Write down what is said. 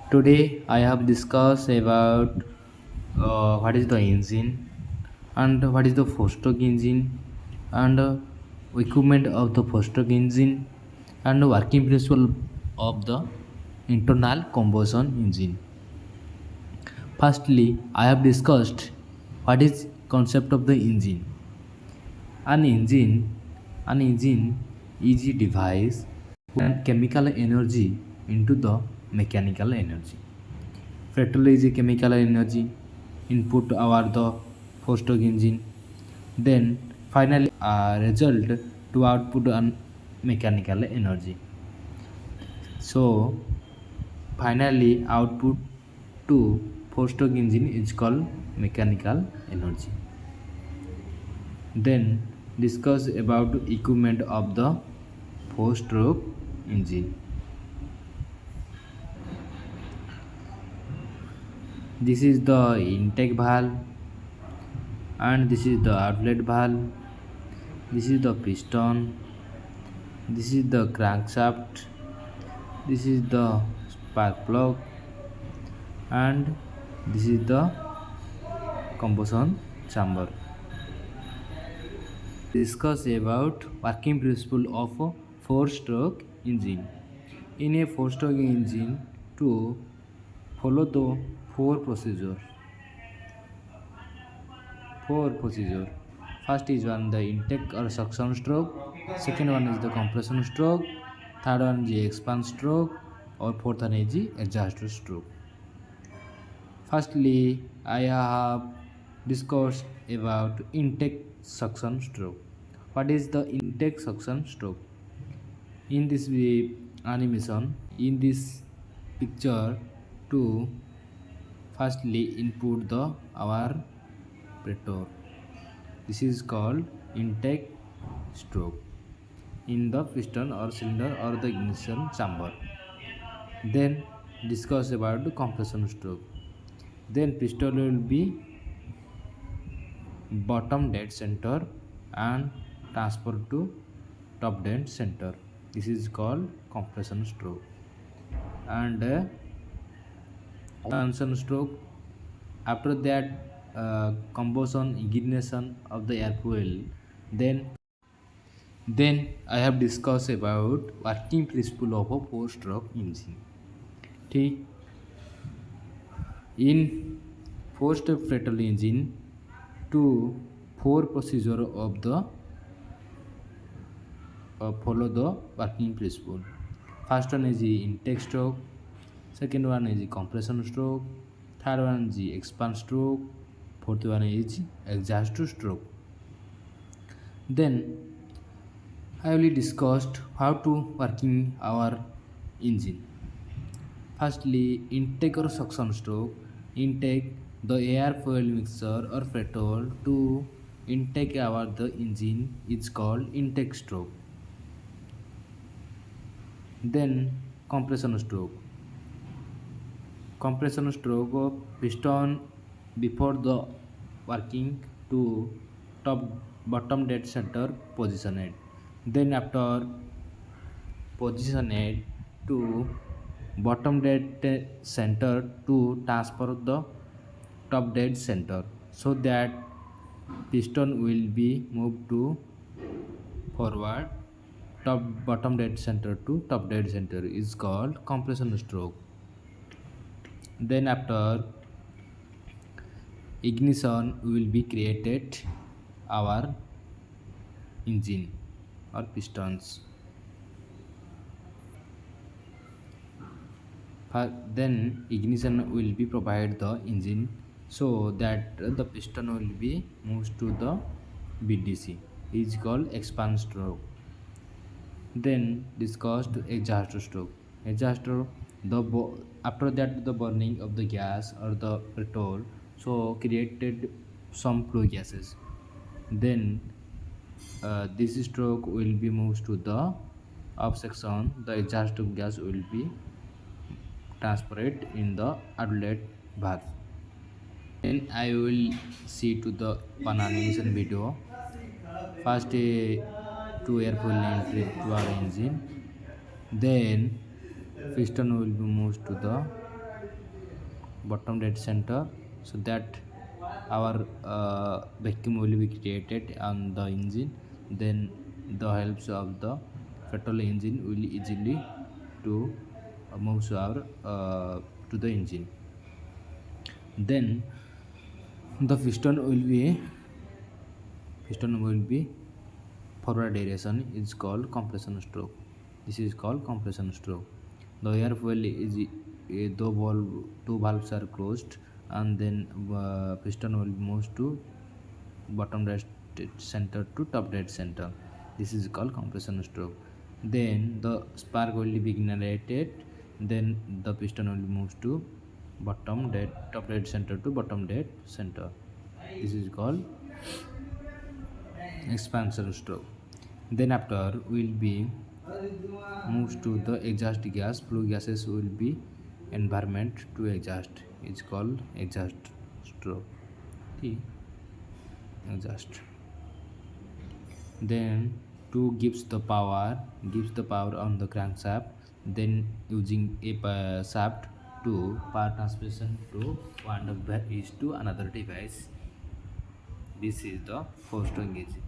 Today I have discussed about what is the engine and what is the four-stroke engine and equipment of the four-stroke engine and the working principle of the internal combustion engine. Firstly, I have discussed what is concept of the engine. An engine, an engine is a device and chemical energy into the mechanical energy. Petrol is a chemical energy input our the four-stroke engine. Then finally a result to output an mechanical energy. So finally output to four-stroke engine is called mechanical energy. Then discuss about equipment of the four-stroke engine. This is the intake valve and this is the outlet valve. This is the piston. This is the crankshaft. This is the spark plug and this is the combustion chamber. Discuss about working principle of a four-stroke engine. In a four-stroke engine, to follow the four procedures. Four procedure. First is one the intake or suction stroke. Second one is the compression stroke. Third one is the expand stroke. Or fourth one is the exhaust stroke. Firstly, I have discussed about intake suction stroke. What is the intake suction stroke? In this animation, in this picture, to firstly input the our petrol. This is called intake stroke in the piston or cylinder or the ignition chamber. Then discuss about the compression stroke. Then piston will be bottom dead center and transfer to top dead center. This is called compression stroke. And expansion stroke. After that, combustion ignition of the air fuel. Then I have discussed about working principle of a four-stroke engine. ठीक, in four-stroke petrol engine, to four procedure of the follow the working principle. First one is the intake stroke. Second one is the compression stroke. Third one is the expand stroke. Fourth one is exhaust stroke. Then I will discussed how to working our engine. Firstly, intake or suction stroke. Intake the air fuel mixture or petrol to intake our the engine is called intake stroke. Then compression stroke. Compression stroke of piston before the working to top bottom dead center positioned. Then after positioned to bottom dead center to transfer the top dead center so that piston will be moved to forward top bottom dead center to top dead center is called compression stroke. Then after ignition will be created our engine or pistons. Then ignition will be provide the engine so that the piston will be moved to the BDC is called expand stroke. Then discussed exhaust stroke. Exhaust stroke after that the burning of the gas or the petrol so created some flue gases. Then this stroke will be moved to the up section. The exhaust gas will be transferred in the outlet valve. Then I will see to the one animation video. First, two air fuel entry to our engine. Then piston will be moved to the bottom dead center, so that our vacuum will be created on the engine. Then the helps of the petrol engine will easily to moves our to the engine. Then the piston will be forward direction is called compression stroke. This is called compression stroke. The air fuel is two valves are closed, and then piston will move to bottom dead center to top dead center. This is called compression stroke. Then the spark will be generated. Then the piston will move to top dead center to bottom dead center. This is called expansion stroke. Then after will be moves to the exhaust gas. Flue gases will be environment to exhaust. It's called exhaust stroke. The exhaust. Then to gives the power on the crankshaft. Then using a shaft to power transmission to one device to another device. This is the forced engine.